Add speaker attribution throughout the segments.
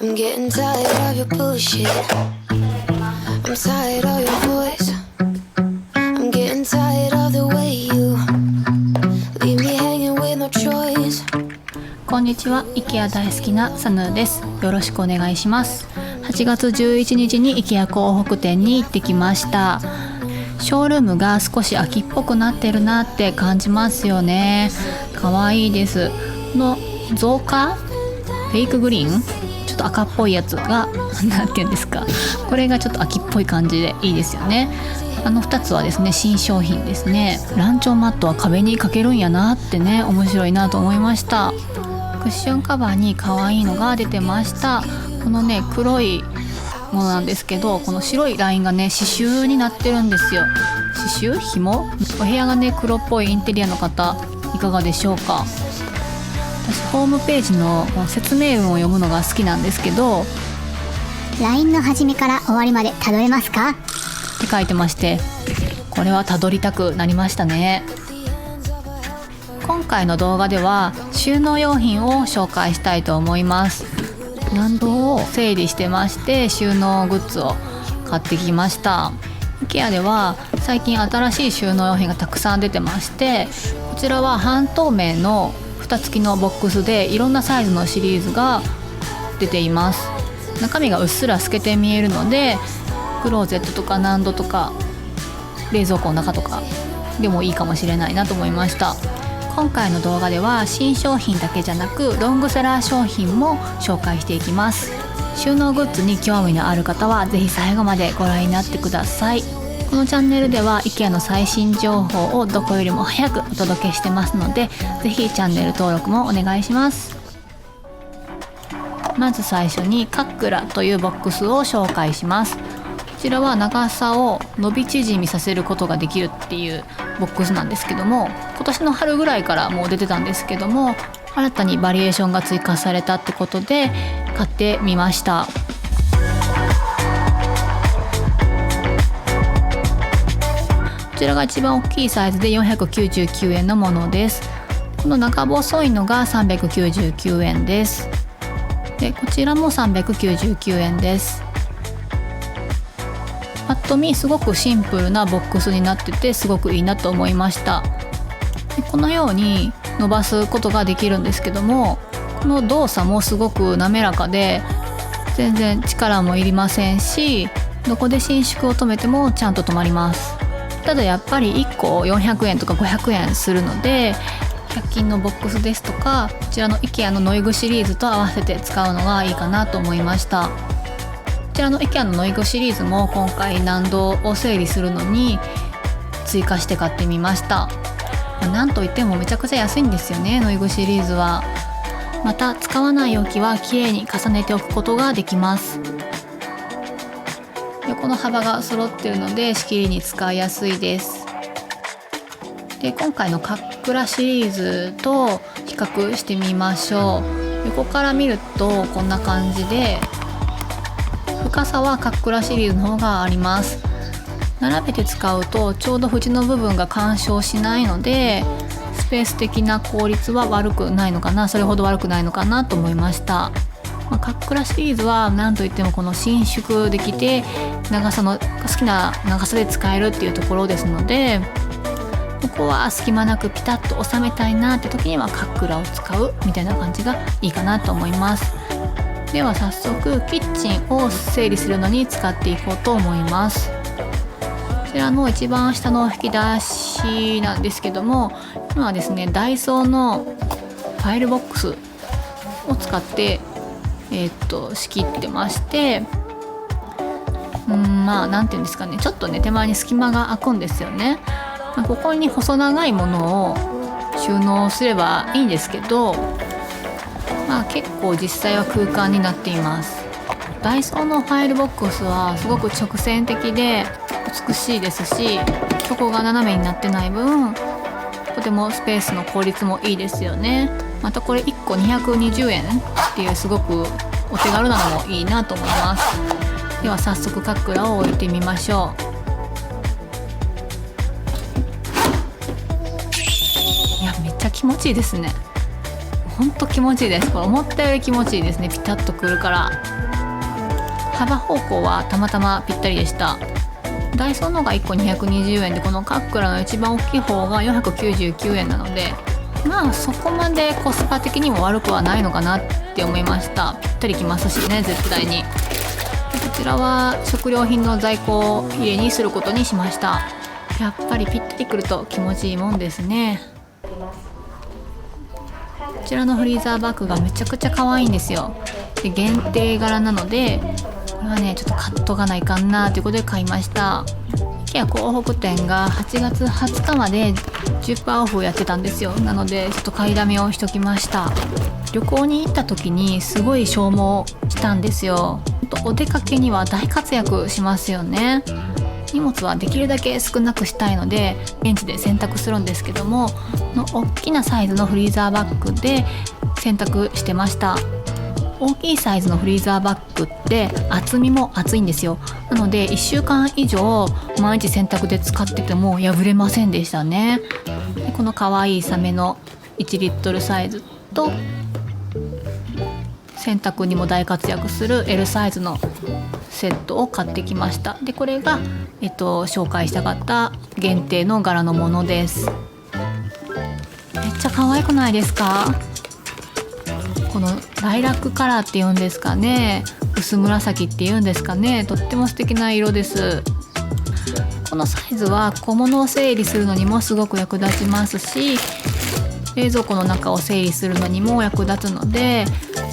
Speaker 1: I'm getting tired of your bullshit. I'm tired of your voice. I'm getting tired of the way you leave me hanging with no choice.
Speaker 2: こんにちは、IKEA 大好きなサヌーです。よろしくお願いします。8月11日に IKEA 港北店に行ってきました。ショールームが少し秋っぽくなってるなって感じますよね。かわいいです。の造花フェイクグリーン、ちょっと赤っぽいやつがなんていうんですか、これがちょっと秋っぽい感じでいいですよね。2つはですね、新商品ですね。ランチョンマットは壁にかけるんやなってね、面白いなと思いました。クッションカバーに可愛いのが出てました。このね、黒いものなんですけど、この白いラインがね、刺繍になってるんですよ。刺繍紐、お部屋がね、黒っぽいインテリアの方いかがでしょうか。私ホームページの説明文を読むのが好きなんですけど、
Speaker 3: LINE の始めから終わりまでたどれますか
Speaker 2: って書いてまして、これはたどりたくなりましたね。今回の動画では収納用品を紹介したいと思います。何度を整理してまして、収納グッズを買ってきました。 IKEA では最近新しい収納用品がたくさん出てまして、こちらは半透明の蓋付きのボックスでいろんなサイズのシリーズが出ています。中身がうっすら透けて見えるので、クローゼットとか納戸とか冷蔵庫の中とかでもいいかもしれないなと思いました。今回の動画では新商品だけじゃなくロングセラー商品も紹介していきます。収納グッズに興味のある方はぜひ最後までご覧になってください。このチャンネルでは IKEA の最新情報をどこよりも早くお届けしてますので、ぜひチャンネル登録もお願いします。まず最初にカックラというボックスを紹介します。こちらは長さを伸び縮みさせることができるっていうボックスなんですけども、今年の春ぐらいからもう出てたんですけども、新たにバリエーションが追加されたってことで買ってみました。こちらが一番大きいサイズで499円のものです。この中細いのが399円です。でこちらも399円です。パッと見すごくシンプルなボックスになってて、すごくいいなと思いました。でこのように伸ばすことができるんですけども、この動作もすごく滑らかで全然力もいりませんし、どこで伸縮を止めてもちゃんと止まります。ただやっぱり1個400円とか500円するので、100均のボックスですとか、こちらの IKEA のノイグシリーズと合わせて使うのがいいかなと思いました。こちらの IKEA のノイグシリーズも今回難度を整理するのに追加して買ってみました。なんといってもめちゃくちゃ安いんですよね、ノイグシリーズは。また使わない容器はきれいに重ねておくことができます。横の幅が揃っているので仕切りに使いやすいです。で今回のカックラシリーズと比較してみましょう。横から見るとこんな感じで、深さはカックラシリーズの方があります。並べて使うとちょうど縁の部分が干渉しないので、スペース的な効率は悪くないのかな、それほど悪くないのかなと思いました。カックラシリーズは何といってもこの伸縮できて長さの好きな長さで使えるっていうところですので、ここは隙間なくピタッと収めたいなって時にはカックラを使うみたいな感じがいいかなと思います。では早速キッチンを整理するのに使っていこうと思います。こちらの一番下の引き出しなんですけども、今はですねダイソーのファイルボックスを使って仕切ってまして、なんていうんですかね、ちょっとね手前に隙間が空くんですよね。ここに細長いものを収納すればいいんですけど、結構実際は空間になっています。ダイソーのファイルボックスはすごく直線的で美しいですし、底が斜めになってない分とてもスペースの効率もいいですよね。またこれ1個220円っていうすごくお手軽なのもいいなと思います。では早速カックラを置いてみましょう。いやめっちゃ気持ちいいですね。ほんと気持ちいいです。これ思ったより気持ちいいですね。ピタッとくるから。幅方向はたまたまぴったりでした。ダイソーのが1個220円で、このカックラの一番大きい方が499円なので、まあそこまでコスパ的にも悪くはないのかなって思いました。ぴったりきますしね、絶対に。こちらは食料品の在庫入れにすることにしました。やっぱりぴったりくると気持ちいいもんですね。こちらのフリーザーバッグがめちゃくちゃ可愛いんですよ。で限定柄なので、これはねちょっと買っとかないかんなということで買いました。IKEA港北店が8月20日まで 10% オフをやってたんですよ。なのでちょっと買いだめをしときました。旅行に行った時にすごい消耗したんですよ。お出かけには大活躍しますよね。荷物はできるだけ少なくしたいので現地で洗濯するんですけども、の大きなサイズのフリーザーバッグで洗濯してました。大きいサイズのフリーザーバッグって厚みも厚いんですよ。なので1週間以上毎日洗濯で使ってても破れませんでしたね。でこの可愛いサメの1リットルサイズと洗濯にも大活躍する L サイズのセットを買ってきました。でこれが、紹介したかった限定の柄のものです。めっちゃ可愛くないですか？このライラックカラーっていうんですかね、薄紫っていうんですかね、とっても素敵な色です。このサイズは小物を整理するのにもすごく役立ちますし、冷蔵庫の中を整理するのにも役立つので、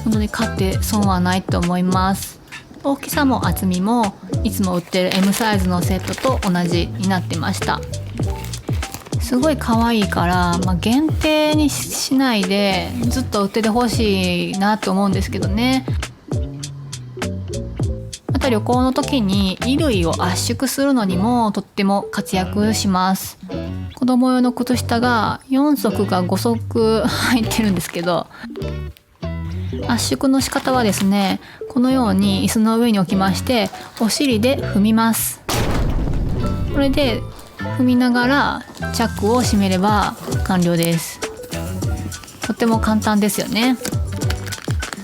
Speaker 2: 本当に買って損はないと思います。大きさも厚みもいつも売ってる M サイズのセットと同じになってました。すごい可愛いから、限定にしないでずっと売っててほしいなと思うんですけどね。また旅行の時に衣類を圧縮するのにもとっても活躍します。子供用の靴下が4足か5足入ってるんですけど、圧縮の仕方はですね、このように椅子の上に置きましてお尻で踏みます。これで踏みながらチャックを閉めれば完了です。とっても簡単ですよね。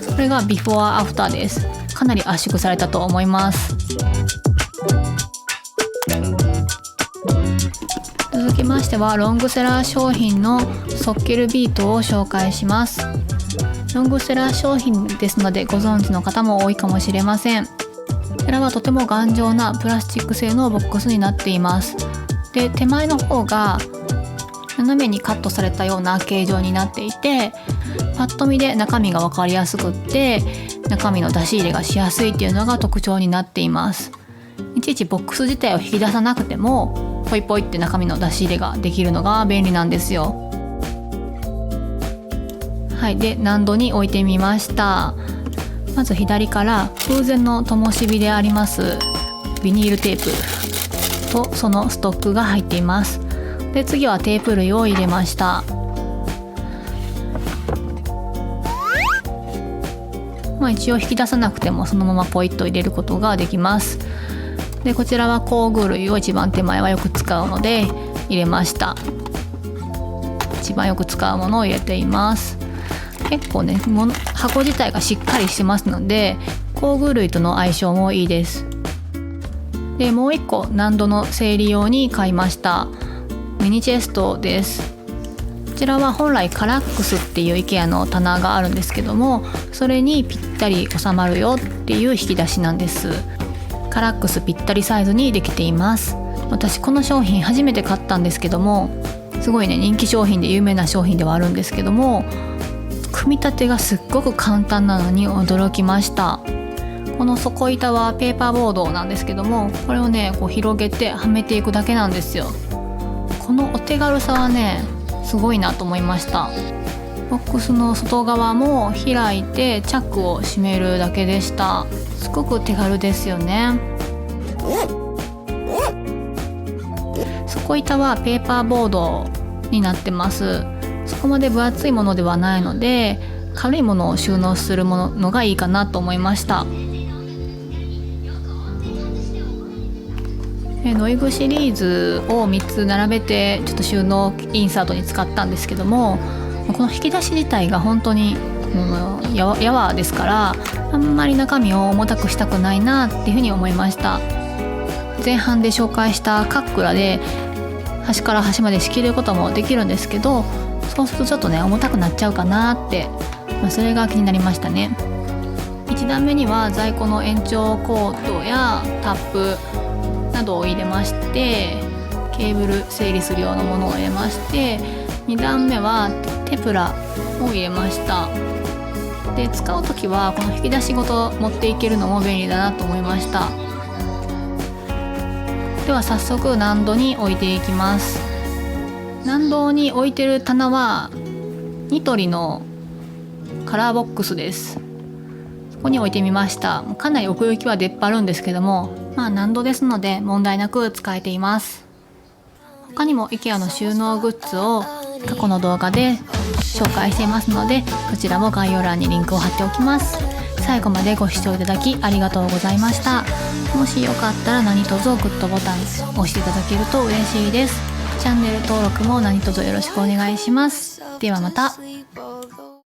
Speaker 2: これがビフォーアフターです。かなり圧縮されたと思います。続きましてはロングセラー商品のソッケルビートを紹介します。ロングセラー商品ですのでご存知の方も多いかもしれません。こちらはとても頑丈なプラスチック製のボックスになっています。で手前の方が斜めにカットされたような形状になっていて、パッと見で中身が分かりやすくって中身の出し入れがしやすいっていうのが特徴になっています。いちいちボックス自体を引き出さなくてもポイポイって中身の出し入れができるのが便利なんですよ。はい、で難度に置いてみました。まず左から空前の灯火でありますビニールテープとそのストックが入っています。で次はテープ類を入れました。一応引き出さなくてもそのままポイッと入れることができます。でこちらは工具類を一番手前はよく使うので入れました。一番よく使うものを入れています。結構ね箱自体がしっかりしてますので工具類との相性もいいです。でもう一個難度の整理用に買いましたミニチェストです。こちらは本来カラックスっていう IKEA の棚があるんですけども、それにぴったり収まるよっていう引き出しなんです。カラックスぴったりサイズにできています。私この商品初めて買ったんですけども、すごいね人気商品で有名な商品ではあるんですけども、組み立てがすっごく簡単なのに驚きました。この底板はペーパーボードなんですけども、これをねこう広げてはめていくだけなんですよ。このお手軽さはねすごいなと思いました。ボックスの外側も開いてチャックを閉めるだけでした。すごく手軽ですよね。底板はペーパーボードになってます。そこまで分厚いものではないので軽いものを収納するものがいいかなと思いました。ノイグシリーズを3つ並べてちょっと収納インサートに使ったんですけども、この引き出し自体が本当にやわですから、あんまり中身を重たくしたくないなっていうふうに思いました。前半で紹介したカックラで端から端まで仕切ることもできるんですけど、そうするとちょっとね重たくなっちゃうかなって、それが気になりましたね。1段目には在庫の延長コードやタップなどを入れまして、ケーブル整理するようなものを入れまして、2段目はテプラを入れました。で使う時はこの引き出しごと持っていけるのも便利だなと思いました。では早速納戸に置いていきます。納戸に置いてる棚はニトリのカラーボックスです。そこに置いてみました。かなり奥行きは出っ張るんですけども、納戸ですので問題なく使えています。他にも IKEA の収納グッズを過去の動画で紹介していますので、こちらも概要欄にリンクを貼っておきます。最後までご視聴いただきありがとうございました。もしよかったら何卒グッドボタン押していただけると嬉しいです。チャンネル登録も何卒よろしくお願いします。ではまた。